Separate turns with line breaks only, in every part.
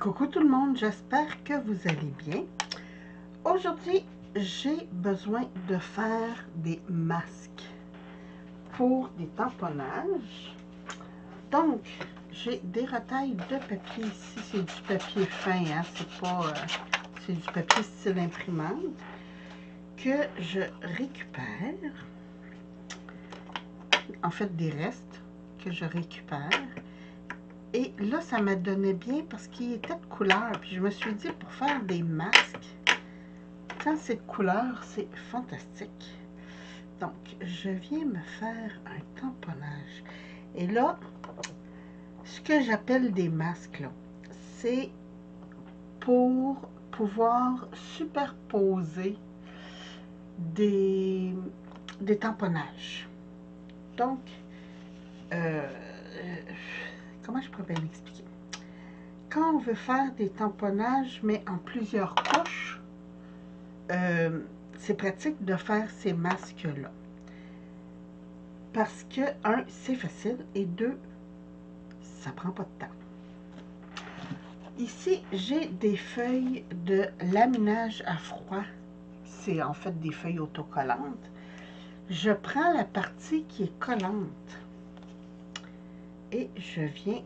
Coucou tout le monde, j'espère que vous allez bien. Aujourd'hui, j'ai besoin de faire des masques pour des tamponnages. Donc, j'ai des retailles de papier ici, c'est du papier fin, hein, c'est du papier style imprimante que je récupère. En fait, des restes que je récupère. Et là, ça m'a donné bien parce qu'il était de couleur. Puis je me suis dit, pour faire des masques, quand c'est de couleur, c'est fantastique. Donc, je viens me faire un tamponnage. Et là, ce que j'appelle des masques, c'est pour pouvoir superposer des tamponnages. Donc, comment je pourrais bien l'expliquer? Quand on veut faire des tamponnages, mais en plusieurs couches, c'est pratique de faire ces masques-là. Parce que, un, c'est facile, et deux, ça prend pas de temps. Ici, j'ai des feuilles de laminage à froid. C'est en fait des feuilles autocollantes. Je prends la partie qui est collante et je viens...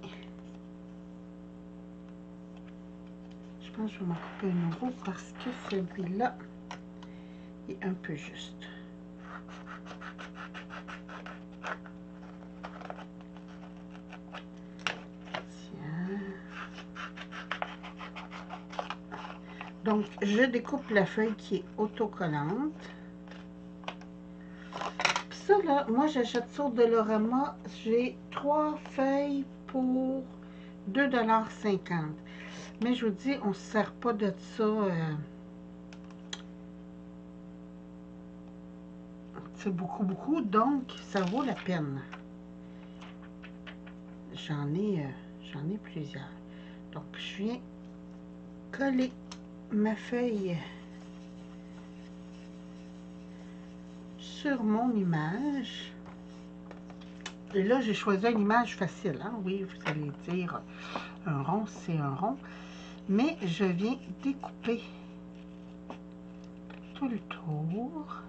Je pense que je vais m'en couper un nouveau parce que celui-là est un peu juste. Donc, je découpe la feuille qui est autocollante. Puis ça, là, moi, j'achète ça au Dollarama. J'ai 3 feuilles pour 2,50 $. Mais je vous dis, on ne se sert pas de ça. C'est beaucoup. Donc, ça vaut la peine. J'en ai plusieurs. Donc, je viens coller ma feuille sur mon image. Et là, j'ai choisi une image facile. Hein? Oui, vous allez dire, un rond, c'est un rond. Mais je viens découper tout le tour.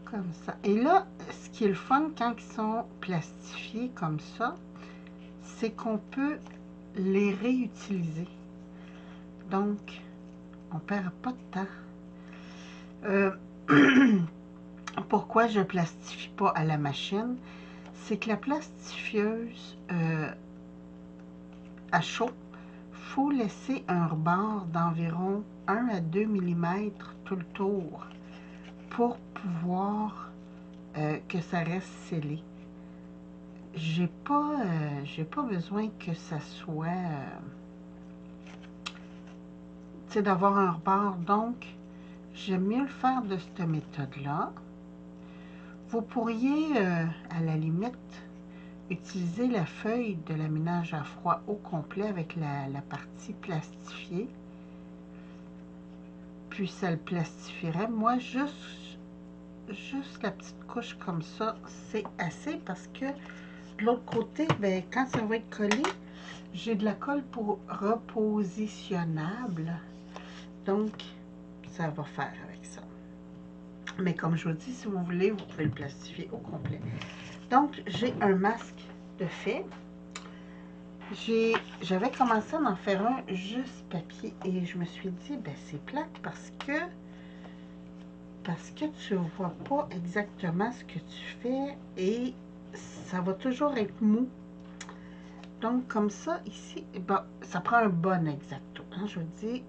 Comme ça. Et là, ce qui est le fun quand ils sont plastifiés comme ça, c'est qu'on peut les réutiliser. Donc, on perd pas de temps. Pourquoi je plastifie pas à la machine? C'est que la plastifieuse à chaud, il faut laisser un rebord d'environ 1 à 2 mm tout le tour pour pouvoir que ça reste scellé. J'ai pas besoin que ça soit d'avoir un rebord, donc j'aime mieux le faire de cette méthode-là. Vous pourriez, à la limite, utiliser la feuille de laminage à froid au complet avec la partie plastifiée. Puis ça le plastifierait. Moi, juste la petite couche comme ça, c'est assez parce que de l'autre côté, ben, quand ça va être collé, j'ai de la colle pour repositionnable. Donc, ça va faire avec ça. Mais comme je vous dis, si vous voulez, vous pouvez le plastifier au complet. Donc, j'ai un masque de fait. J'avais commencé à en faire un juste papier et je me suis dit, ben c'est plate parce que tu ne vois pas exactement ce que tu fais et ça va toujours être mou. Donc, comme ça, ici, ben, ça prend un bon exacto. Hein, je vous dis,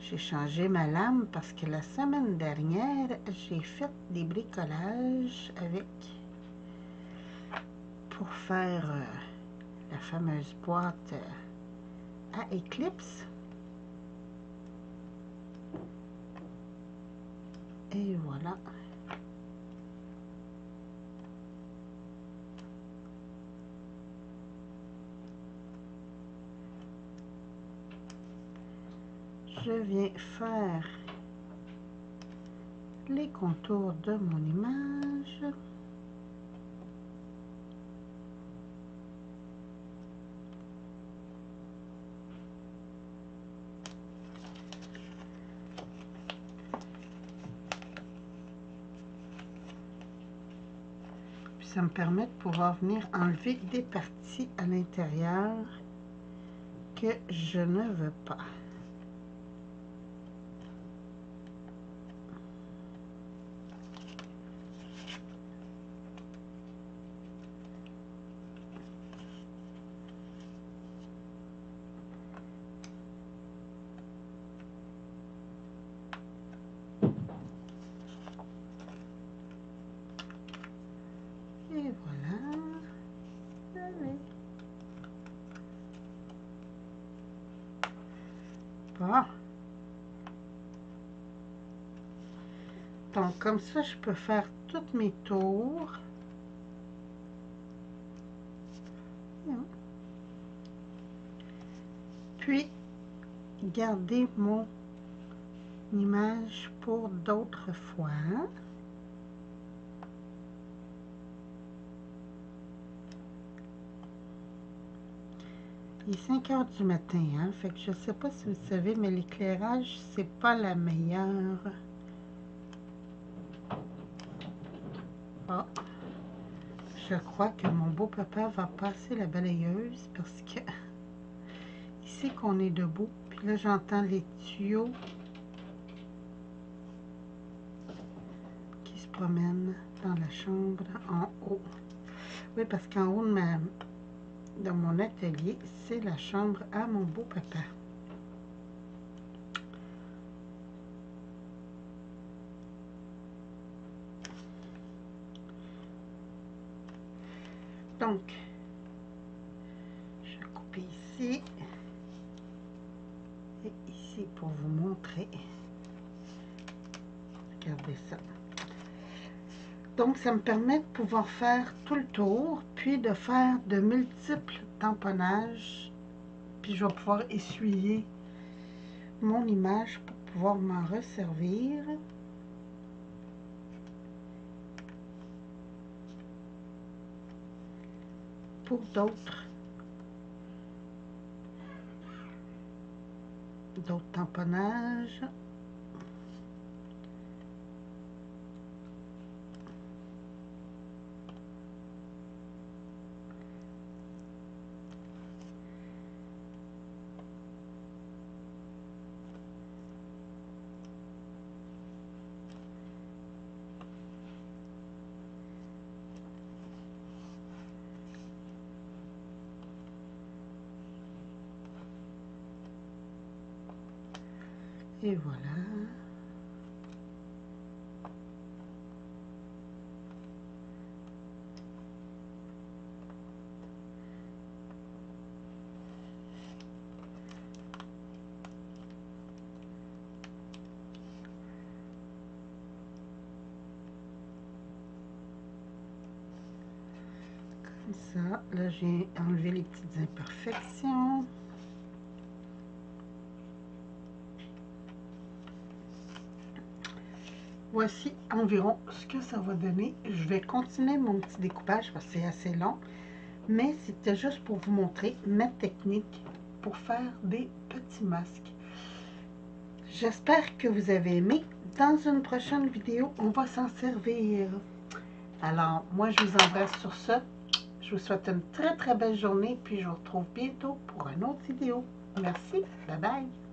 j'ai changé ma lame parce que la semaine dernière, j'ai fait des bricolages avec pour faire la fameuse boîte à éclipse. Et voilà. Je viens faire les contours de mon image. Puis ça me permet de pouvoir venir enlever des parties à l'intérieur que je ne veux pas. Et voilà. Allez. Bon. Donc, comme ça, je peux faire tous mes tours. Puis, garder mon image pour d'autres fois. Il est 5 heures du matin, hein? Fait que je sais pas si vous savez, mais l'éclairage, c'est pas la meilleure. Oh. Je crois que mon beau papa va passer la balayeuse parce que il sait qu'on est debout. Puis là, j'entends les tuyaux qui se promènent dans la chambre en haut. Oui, parce qu'en haut de mon atelier, c'est la chambre à mon beau papa. Donc, je vais couper ici et ici pour vous montrer. Regardez ça. Donc, ça me permet de pouvoir faire tout le tour, puis de faire de multiples tamponnages. Puis, je vais pouvoir essuyer mon image pour pouvoir m'en resservir. Pour d'autres tamponnages. Et voilà. Comme ça, là j'ai enlevé les petites imperfections. Voici environ ce que ça va donner. Je vais continuer mon petit découpage parce que c'est assez long. Mais c'était juste pour vous montrer ma technique pour faire des petits masques. J'espère que vous avez aimé. Dans une prochaine vidéo, on va s'en servir. Alors, moi, je vous embrasse sur ce. Je vous souhaite une très, très belle journée. Puis, je vous retrouve bientôt pour une autre vidéo. Merci. Bye bye.